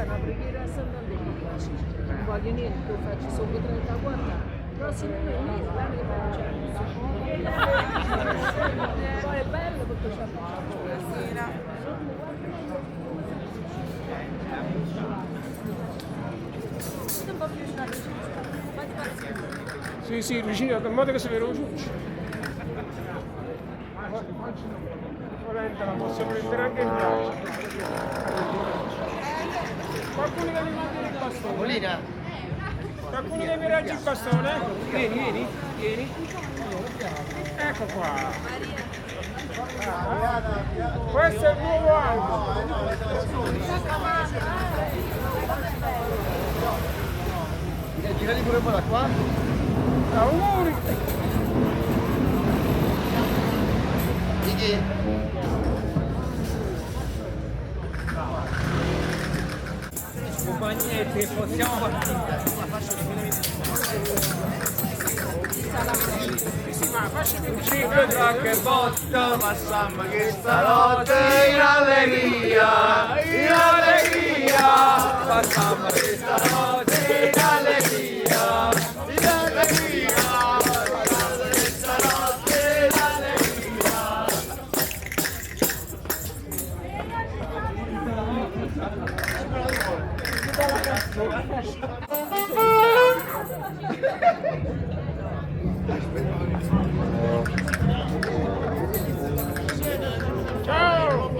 una preghiera a Santa non voglio niente, tu faccio solo 30 guarda, prossimo mese, guarda che poi è bello perché c'è buonasera. Un po' più sì, sì, vicino, in modo che si vede lo ciuccio. Volenta la posso prendere anche in braccio. Qualcuno deve mangiare il bastone? Molina? Qualcuno deve reggere il bastone? Vieni. Ecco qua. Questo è il nuovo auto. Girali pure un po' da qua. Auguri. Di chi? Compagnetti, possiamo partire. Sì, ma facciamo 5 che botta, ma samba che stanotte in allegria, ma samba che stanotte in allegria, ciao!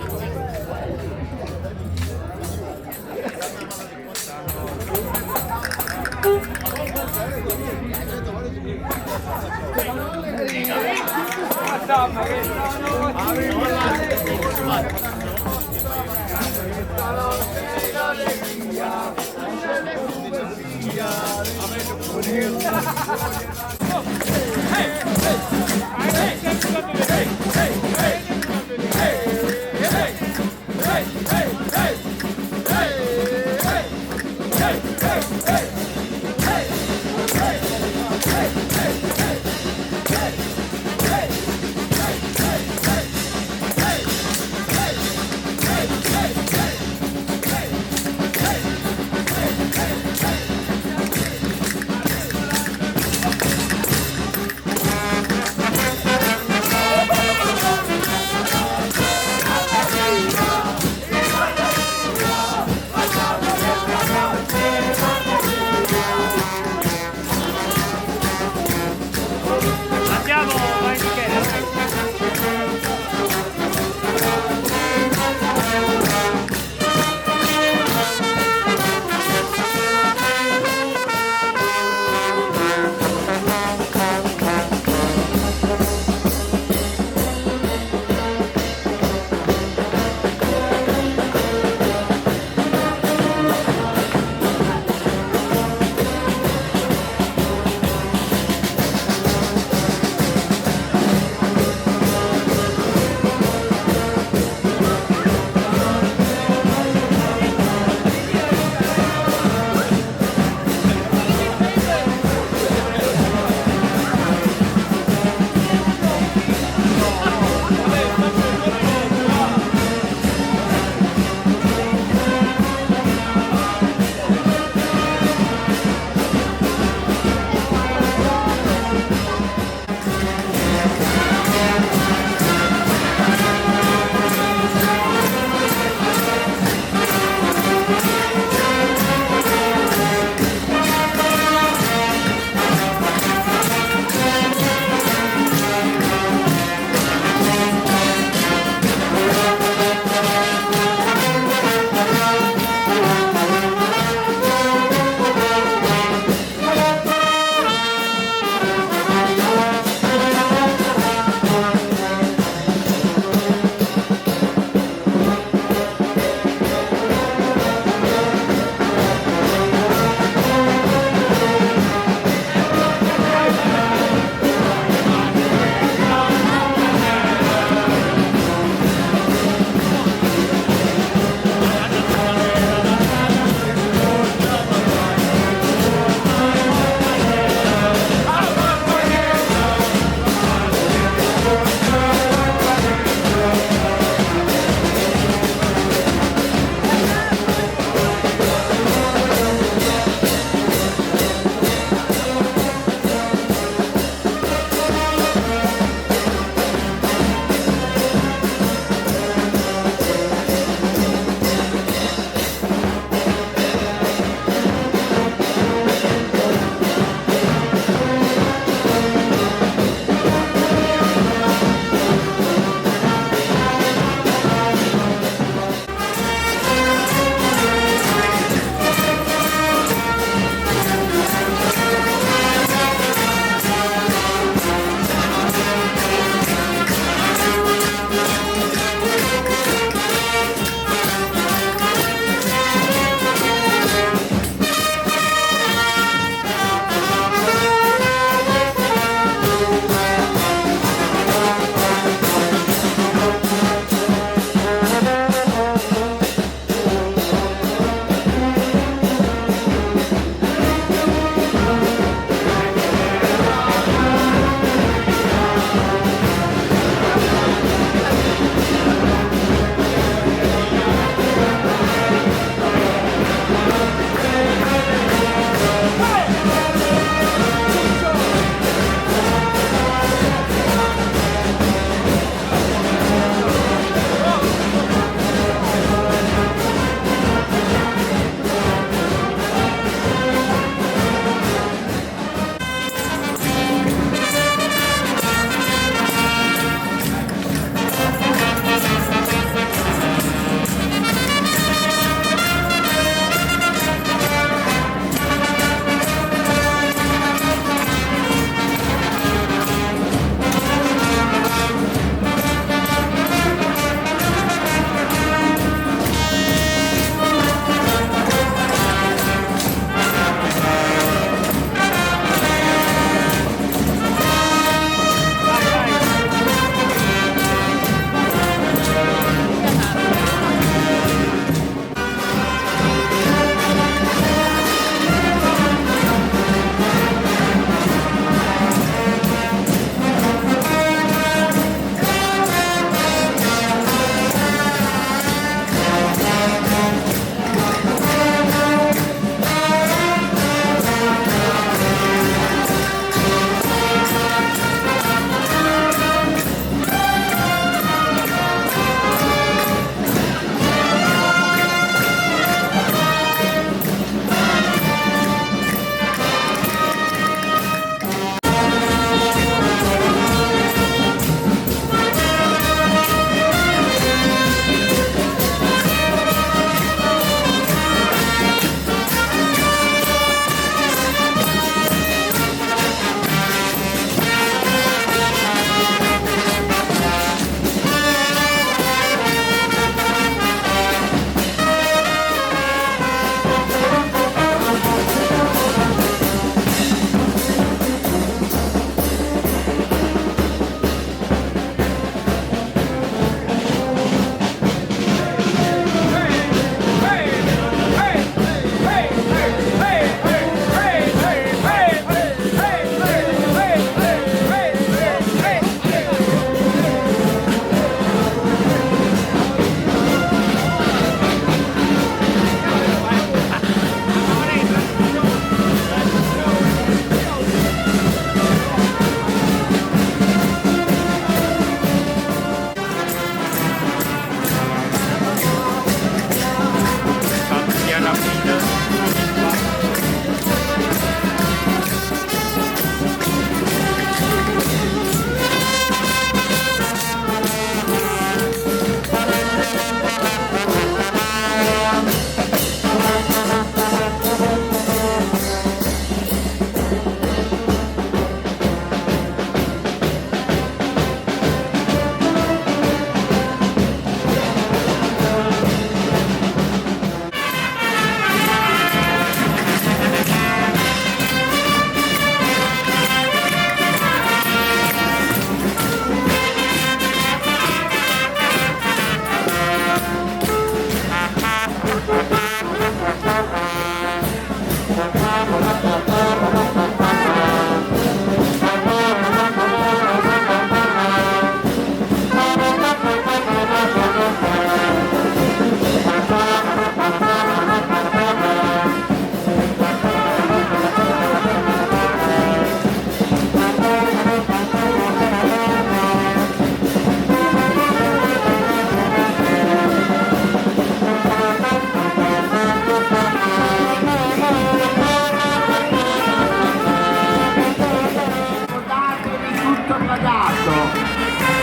tutto pagato.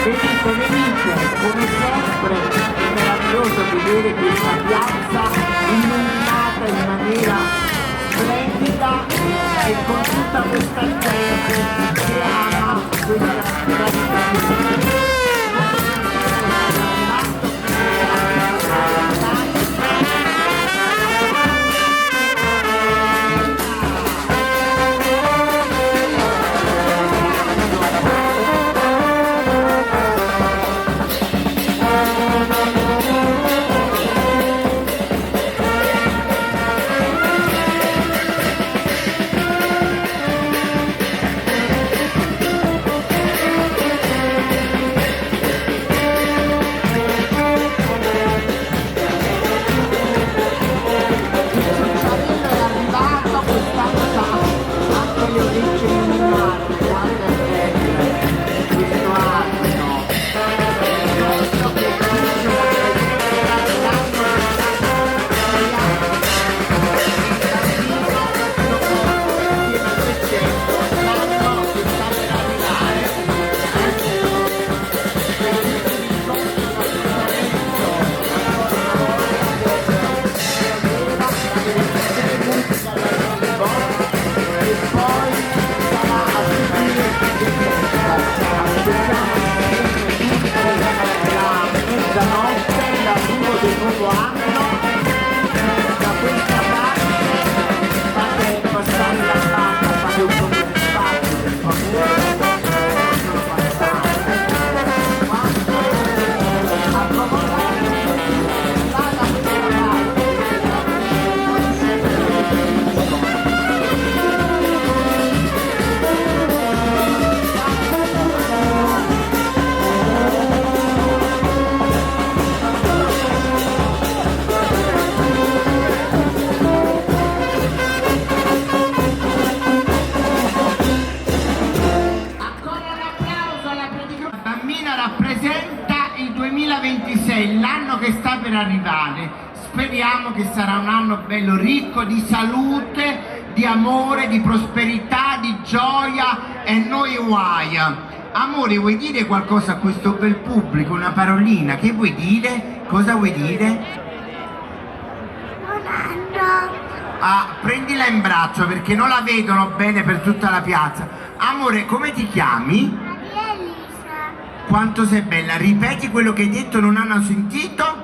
Venite, venite, come sempre è meraviglioso vedere questa piazza illuminata in maniera splendida e con tutta questa gente che ama questa tradizione. L'anno che sta per arrivare, speriamo che sarà un anno bello ricco di salute, di amore, di prosperità, di gioia e noi guai. Amore, vuoi dire qualcosa a questo bel pubblico? Una parolina, che vuoi dire? Cosa vuoi dire? Buon anno. Ah, prendila in braccio perché non la vedono bene per tutta la piazza. Amore, come ti chiami? Maria Elisa. Quanto sei bella, ripeti quello che hai detto, non hanno sentito?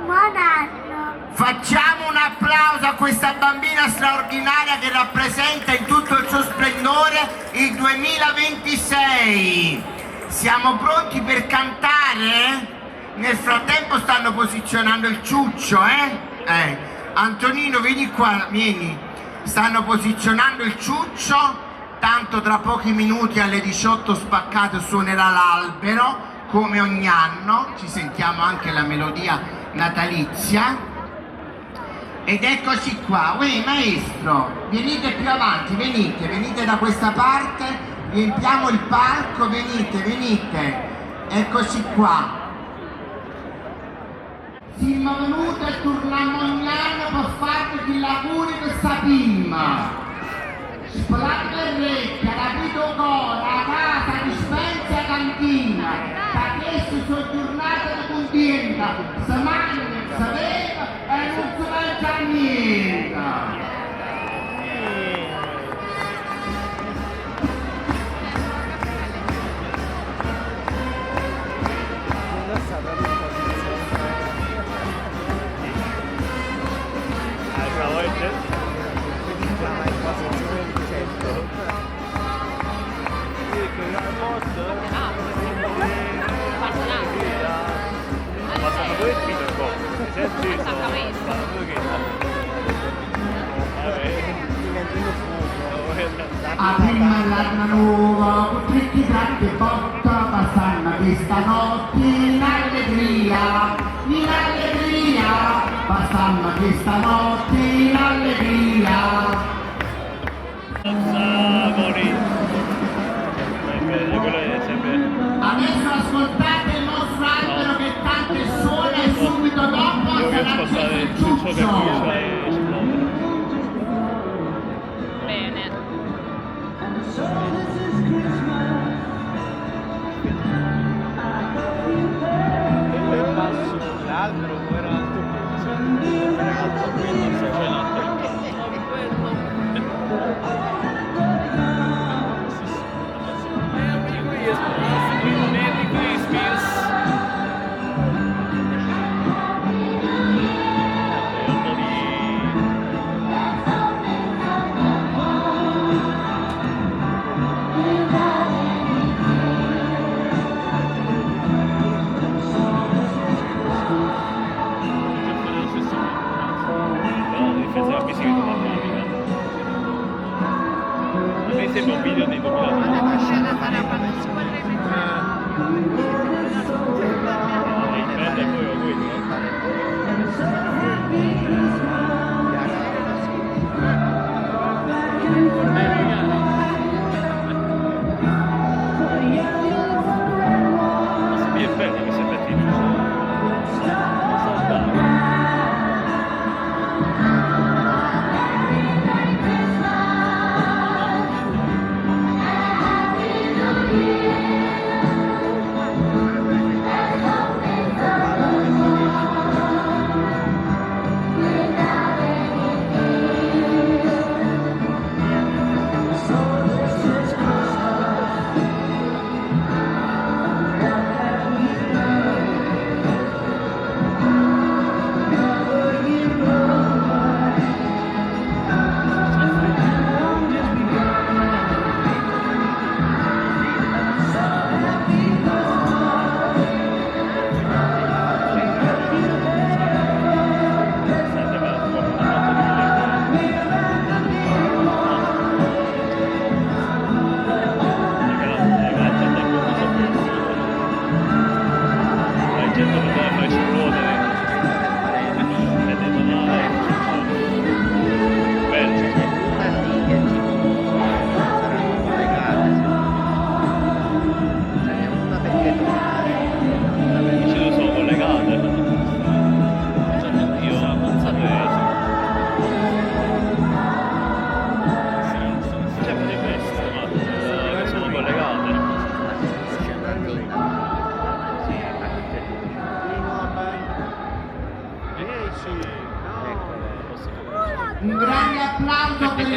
Buon anno. Facciamo un applauso a questa bambina straordinaria che rappresenta in tutto il suo splendore il 2026. Siamo pronti per cantare? Nel frattempo stanno posizionando il ciuccio, Antonino, vieni qua, vieni. Stanno posizionando il ciuccio. Tanto tra pochi minuti alle 18 spaccate suonerà l'albero, come ogni anno, ci sentiamo anche la melodia natalizia. Ed eccoci qua, uè maestro, venite più avanti, venite da questa parte, riempiamo il palco, venite, eccoci qua. Siamo venuti e torniamo ogni anno per farvi gli auguri per questa prima. Spolate le orecchie, rapito cuore, la casa, dispensa e cantina, da queste sono giornate di contienda, si mangia, si beve e non si mangia niente. Apriamo l'arma nuova, con tritti tratti e botta, passando questa notte in allegria, passando questa notte in allegria. Adesso ascoltate il nostro albero che tanto suona e subito dopo sarà il ciuccio. Bene.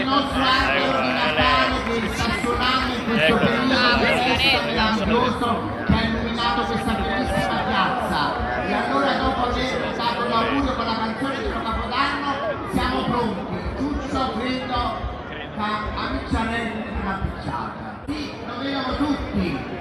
nostro albero di Natale che sta suonando in questo periodo meraviglioso che ha illuminato questa bellissima piazza. E allora, dopo aver dato l'augurio con la canzone di Capodanno, siamo pronti. Giusto, credo che a Micciarelli una picciata. Sì, lo vedono tutti.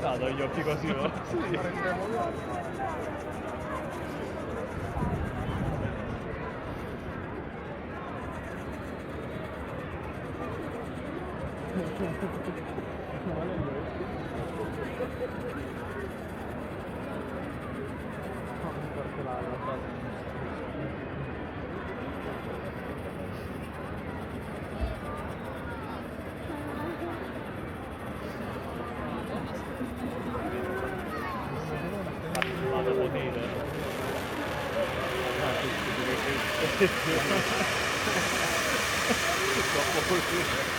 Vado gli occhi così, no? Vado potere. Troppo così.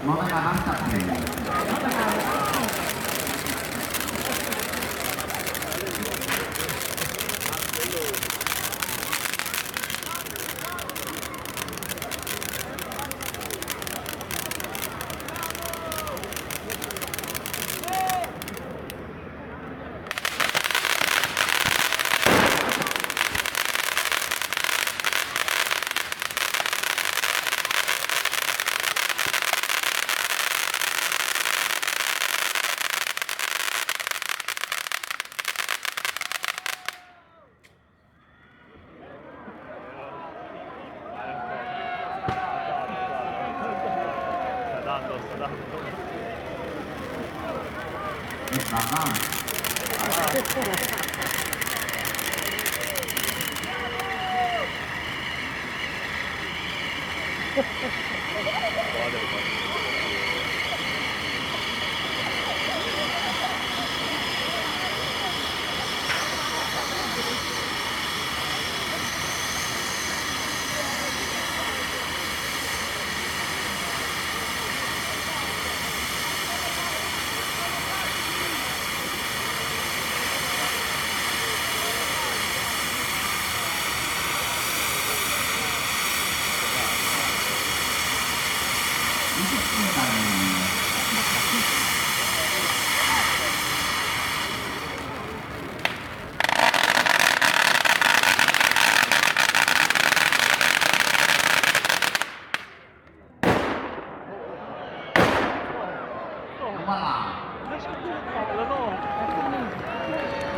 9,90 piedi.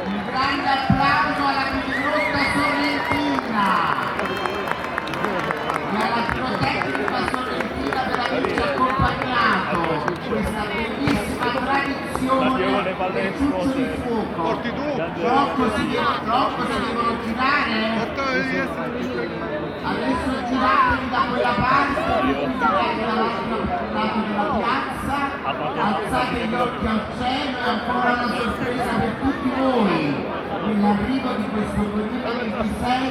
Un grande applauso alla Cruz Sorrentina e alla pirotecnica sorrentina per averci accompagnato questa bellissima tradizione del ciuccio di fuoco. Troppo si devono girare? Adesso giratevi da quella parte, girate dall'altro lato della piazza, alzate gli occhi al cielo, è ancora una sorpresa per tutti voi, nell'arrivo di questo 2026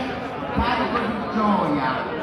carico di gioia.